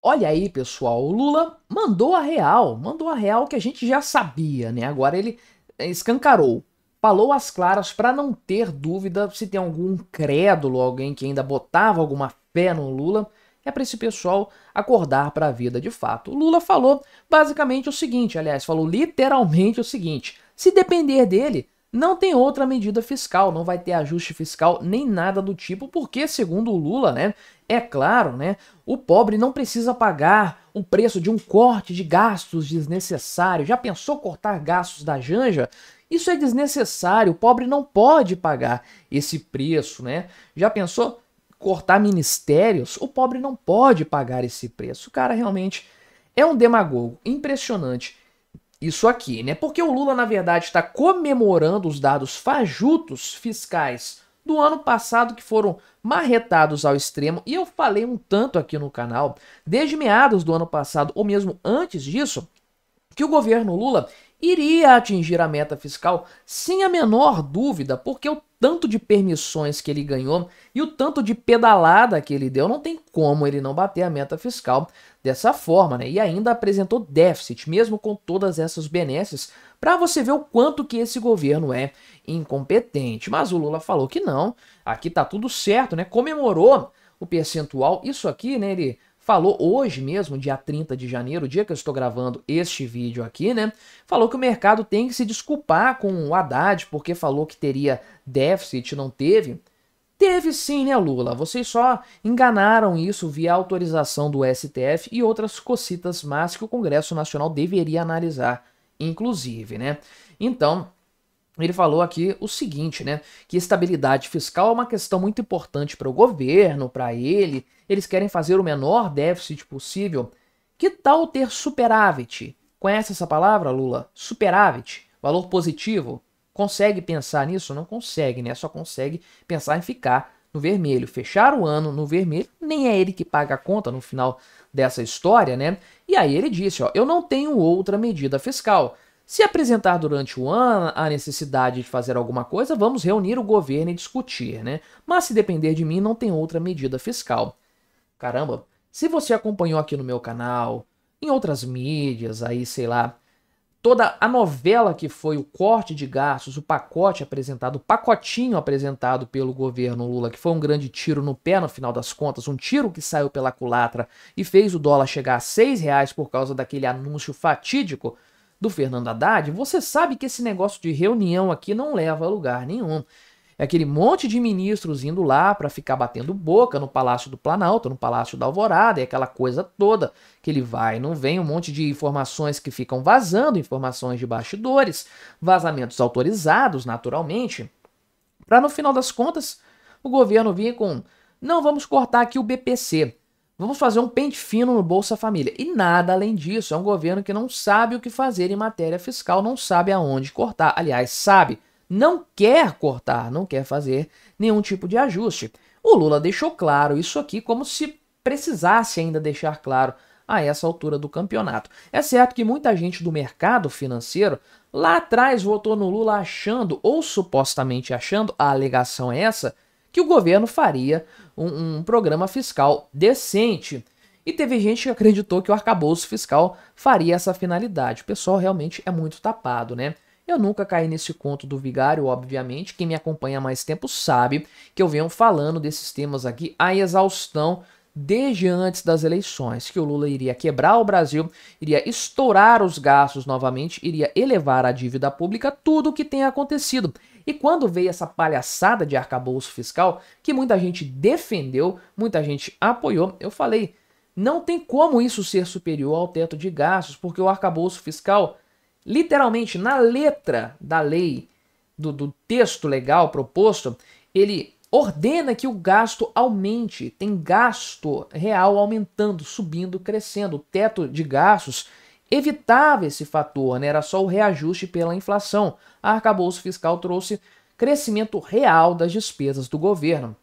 Olha aí, pessoal, o Lula mandou a real que a gente já sabia, né? Agora ele escancarou, falou às claras para não ter dúvida se tem algum crédulo, alguém que ainda botava alguma fé no Lula, é para esse pessoal acordar para a vida de fato. O Lula falou basicamente o seguinte, aliás, falou literalmente o seguinte: se depender dele, não tem outra medida fiscal, não vai ter ajuste fiscal nem nada do tipo, porque, segundo o Lula, né, é claro, né, o pobre não precisa pagar o preço de um corte de gastos desnecessário. Já pensou cortar gastos da Janja? Isso é desnecessário, o pobre não pode pagar esse preço, né? Já pensou cortar ministérios? O pobre não pode pagar esse preço. O cara realmente é um demagogo impressionante isso aqui, né? Porque o Lula, na verdade, está comemorando os dados fajutos fiscais do ano passado que foram marretados ao extremo, e eu falei um tanto aqui no canal, desde meados do ano passado, ou mesmo antes disso, que o governo Lula iria atingir a meta fiscal sem a menor dúvida, porque o tanto de permissões que ele ganhou e o tanto de pedalada que ele deu, não tem como ele não bater a meta fiscal dessa forma, né? E ainda apresentou déficit, mesmo com todas essas benesses, para você ver o quanto que esse governo é incompetente. Mas o Lula falou que não, aqui tá tudo certo, né? Comemorou o percentual, isso aqui, né? Ele falou hoje mesmo, dia 30 de janeiro, o dia que eu estou gravando este vídeo aqui, né? Falou que o mercado tem que se desculpar com o Haddad, porque falou que teria déficit, não teve. Teve sim, né, Lula? Vocês só enganaram isso via autorização do STF e outras cocitas más que o Congresso Nacional deveria analisar, inclusive, né? Então, ele falou aqui o seguinte, né? Que estabilidade fiscal é uma questão muito importante para o governo, para ele. Eles querem fazer o menor déficit possível. Que tal ter superávit? Conhece essa palavra, Lula? Superávit, valor positivo. Consegue pensar nisso? Não consegue, né? Só consegue pensar em ficar no vermelho. Fechar o ano no vermelho, nem é ele que paga a conta no final dessa história, né? E aí ele disse, ó, eu não tenho outra medida fiscal. Se apresentar durante o ano a necessidade de fazer alguma coisa, vamos reunir o governo e discutir, né? Mas se depender de mim, não tem outra medida fiscal. Caramba, se você acompanhou aqui no meu canal, em outras mídias, aí sei lá, toda a novela que foi o corte de gastos, o pacote apresentado, o pacotinho apresentado pelo governo Lula, que foi um grande tiro no pé no final das contas, um tiro que saiu pela culatra e fez o dólar chegar a R$ 6 por causa daquele anúncio fatídico do Fernando Haddad, você sabe que esse negócio de reunião aqui não leva a lugar nenhum. É aquele monte de ministros indo lá para ficar batendo boca no Palácio do Planalto, no Palácio da Alvorada, e aquela coisa toda que ele vai, não vem, um monte de informações que ficam vazando, informações de bastidores, vazamentos autorizados, naturalmente, para no final das contas o governo vir com: não, vamos cortar aqui o BPC. Vamos fazer um pente fino no Bolsa Família. E nada além disso. É um governo que não sabe o que fazer em matéria fiscal, não sabe aonde cortar. Aliás, sabe, não quer cortar, não quer fazer nenhum tipo de ajuste. O Lula deixou claro isso aqui como se precisasse ainda deixar claro a essa altura do campeonato. É certo que muita gente do mercado financeiro lá atrás votou no Lula achando, ou supostamente achando, a alegação é essa, que o governo faria um programa fiscal decente. E teve gente que acreditou que o arcabouço fiscal faria essa finalidade. O pessoal realmente é muito tapado, né? Eu nunca caí nesse conto do vigário, obviamente. Quem me acompanha há mais tempo sabe que eu venho falando desses temas aqui à exaustão desde antes das eleições, que o Lula iria quebrar o Brasil, iria estourar os gastos novamente, iria elevar a dívida pública, tudo o que tem acontecido. E quando veio essa palhaçada de arcabouço fiscal, que muita gente defendeu, muita gente apoiou, eu falei, não tem como isso ser superior ao teto de gastos, porque o arcabouço fiscal, literalmente na letra da lei, do texto legal proposto, ele ordena que o gasto aumente, tem gasto real aumentando, subindo, crescendo. O teto de gastos evitava esse fator, né? Era só o reajuste pela inflação. A arcabouço fiscal trouxe crescimento real das despesas do governo.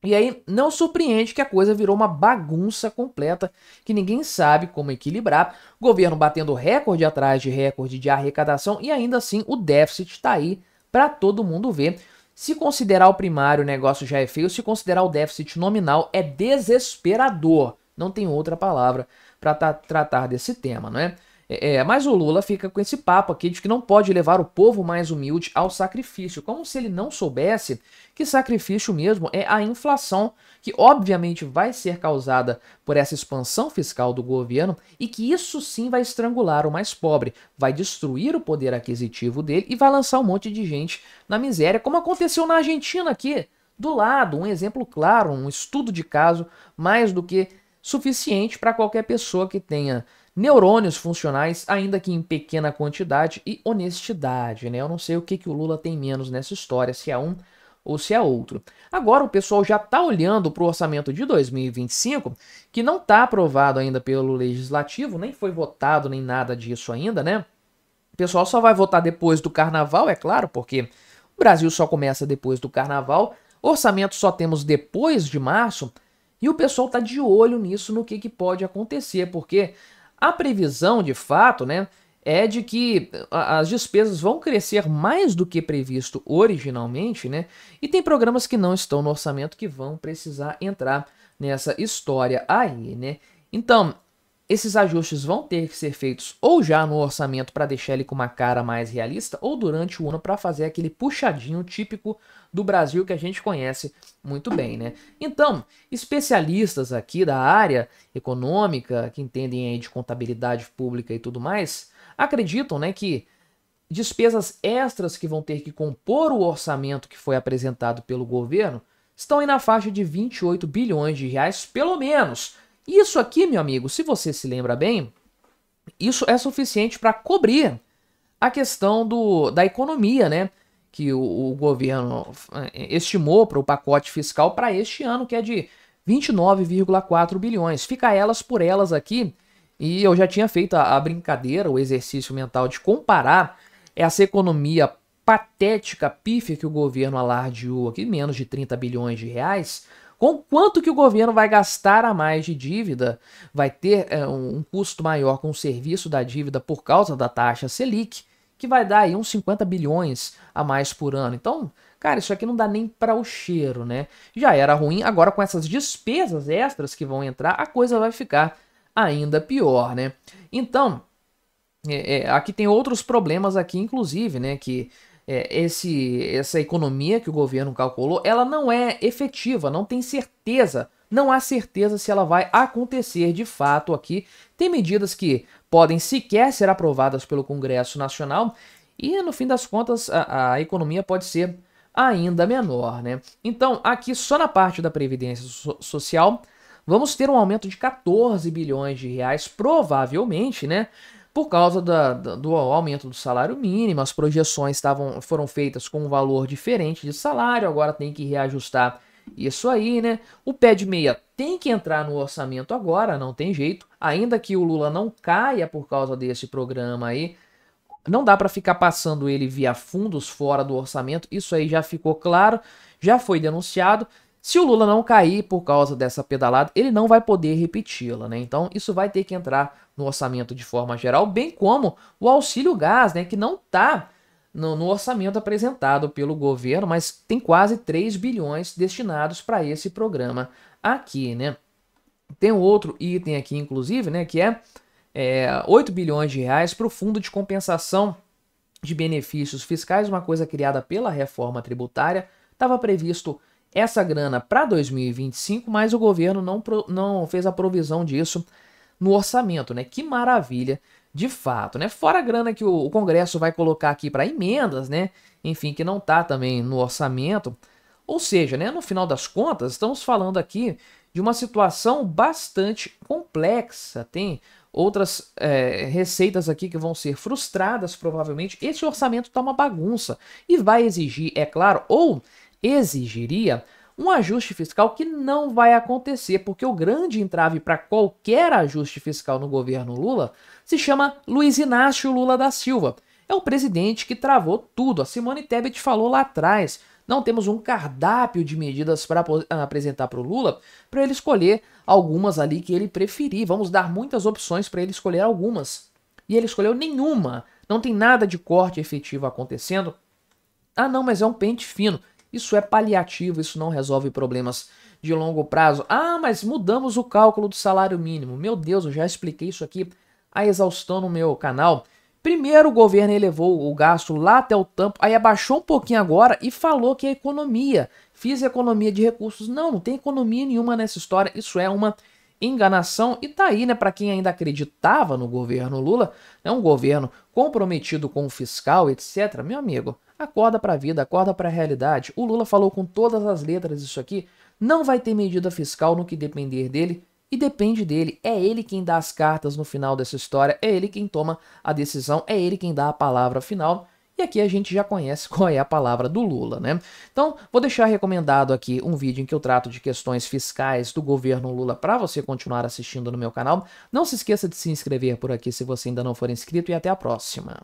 E aí não surpreende que a coisa virou uma bagunça completa, que ninguém sabe como equilibrar. O governo batendo recorde atrás de recorde de arrecadação e ainda assim o déficit está aí para todo mundo ver. Se considerar o primário, o negócio já é feio. Se considerar o déficit nominal, é desesperador. Não tem outra palavra para tratar desse tema, não é? Mas o Lula fica com esse papo aqui de que não pode levar o povo mais humilde ao sacrifício, como se ele não soubesse que sacrifício mesmo é a inflação, que obviamente vai ser causada por essa expansão fiscal do governo e que isso sim vai estrangular o mais pobre, vai destruir o poder aquisitivo dele e vai lançar um monte de gente na miséria, como aconteceu na Argentina aqui, do lado, um exemplo claro, um estudo de caso mais do que suficiente para qualquer pessoa que tenha neurônios funcionais, ainda que em pequena quantidade, e honestidade, né? Eu não sei o que o Lula tem menos nessa história, se é um ou se é outro. Agora o pessoal já está olhando para o orçamento de 2025, que não está aprovado ainda pelo Legislativo, nem foi votado, nem nada disso ainda, né? O pessoal só vai votar depois do Carnaval, é claro, porque o Brasil só começa depois do Carnaval, orçamento só temos depois de março, e o pessoal está de olho nisso, no que pode acontecer, porque a previsão, de fato, né, é de que as despesas vão crescer mais do que previsto originalmente, né? E tem programas que não estão no orçamento que vão precisar entrar nessa história aí, né? Então, esses ajustes vão ter que ser feitos ou já no orçamento para deixar ele com uma cara mais realista, ou durante o ano para fazer aquele puxadinho típico do Brasil que a gente conhece muito bem, né? Então, especialistas aqui da área econômica, que entendem aí de contabilidade pública e tudo mais, acreditam, né, que despesas extras que vão ter que compor o orçamento que foi apresentado pelo governo estão aí na faixa de 28 bilhões de reais, pelo menos. Isso aqui, meu amigo, se você se lembra bem, isso é suficiente para cobrir a questão da economia, né? Que o governo estimou para o pacote fiscal para este ano, que é de 29,4 bilhões. Fica elas por elas aqui, e eu já tinha feito a brincadeira, o exercício mental de comparar essa economia patética, pífia que o governo alardeou aqui, menos de 30 bilhões de reais, com quanto que o governo vai gastar a mais de dívida, vai ter um custo maior com o serviço da dívida por causa da taxa Selic, que vai dar aí uns 50 bilhões a mais por ano. Então, cara, isso aqui não dá nem para o cheiro, né? Já era ruim, agora com essas despesas extras que vão entrar, a coisa vai ficar ainda pior, né? Então, aqui tem outros problemas aqui, inclusive, né? Que essa economia que o governo calculou, ela não é efetiva, não tem certeza, não há certeza se ela vai acontecer de fato aqui. Tem medidas que podem sequer ser aprovadas pelo Congresso Nacional e, no fim das contas, a economia pode ser ainda menor, né? Então, aqui só na parte da Previdência Social, vamos ter um aumento de 14 bilhões de reais, provavelmente, né? Por causa do aumento do salário mínimo, as projeções foram feitas com um valor diferente de salário, agora tem que reajustar isso aí, né? O pé de meia tem que entrar no orçamento agora, não tem jeito, ainda que o Lula não caia por causa desse programa aí, não dá para ficar passando ele via fundos fora do orçamento, isso aí já ficou claro, já foi denunciado. Se o Lula não cair por causa dessa pedalada, ele não vai poder repeti-la, né? Então isso vai ter que entrar no orçamento de forma geral, bem como o auxílio gás, né? Que não está no orçamento apresentado pelo governo, mas tem quase 3 bilhões destinados para esse programa aqui, né? Tem um outro item aqui, inclusive, né? Que é 8 bilhões de reais para o Fundo de Compensação de Benefícios Fiscais, uma coisa criada pela reforma tributária. Estava previsto essa grana para 2025, mas o governo não fez a provisão disso no orçamento, né? Que maravilha, de fato, né? Fora a grana que o Congresso vai colocar aqui para emendas, né? Enfim, que não está também no orçamento. Ou seja, né? No final das contas, estamos falando aqui de uma situação bastante complexa. Tem outras receitas aqui que vão ser frustradas, provavelmente. Esse orçamento está uma bagunça e vai exigir, é claro, ou exigiria um ajuste fiscal que não vai acontecer, porque o grande entrave para qualquer ajuste fiscal no governo Lula se chama Luiz Inácio Lula da Silva. É o presidente que travou tudo. A Simone Tebet falou lá atrás, não temos um cardápio de medidas para apresentar para o Lula, para ele escolher algumas ali que ele preferir. Vamos dar muitas opções para ele escolher algumas. E ele escolheu nenhuma. Não tem nada de corte efetivo acontecendo. Ah não, mas é um pente fino. Isso é paliativo, isso não resolve problemas de longo prazo. Ah, mas mudamos o cálculo do salário mínimo. Meu Deus, eu já expliquei isso aqui a exaustão no meu canal. Primeiro o governo elevou o gasto lá até o tampo, aí abaixou um pouquinho agora e falou que é economia. Fiz economia de recursos. Não, não tem economia nenhuma nessa história. Isso é uma enganação e tá aí, né, para quem ainda acreditava no governo Lula, é um governo comprometido com o fiscal, etc. Meu amigo, acorda pra vida, acorda pra realidade. O Lula falou com todas as letras isso aqui, não vai ter medida fiscal no que depender dele e depende dele. É ele quem dá as cartas no final dessa história, é ele quem toma a decisão, é ele quem dá a palavra final. E aqui a gente já conhece qual é a palavra do Lula, né? Então, vou deixar recomendado aqui um vídeo em que eu trato de questões fiscais do governo Lula para você continuar assistindo no meu canal. Não se esqueça de se inscrever por aqui se você ainda não for inscrito e até a próxima.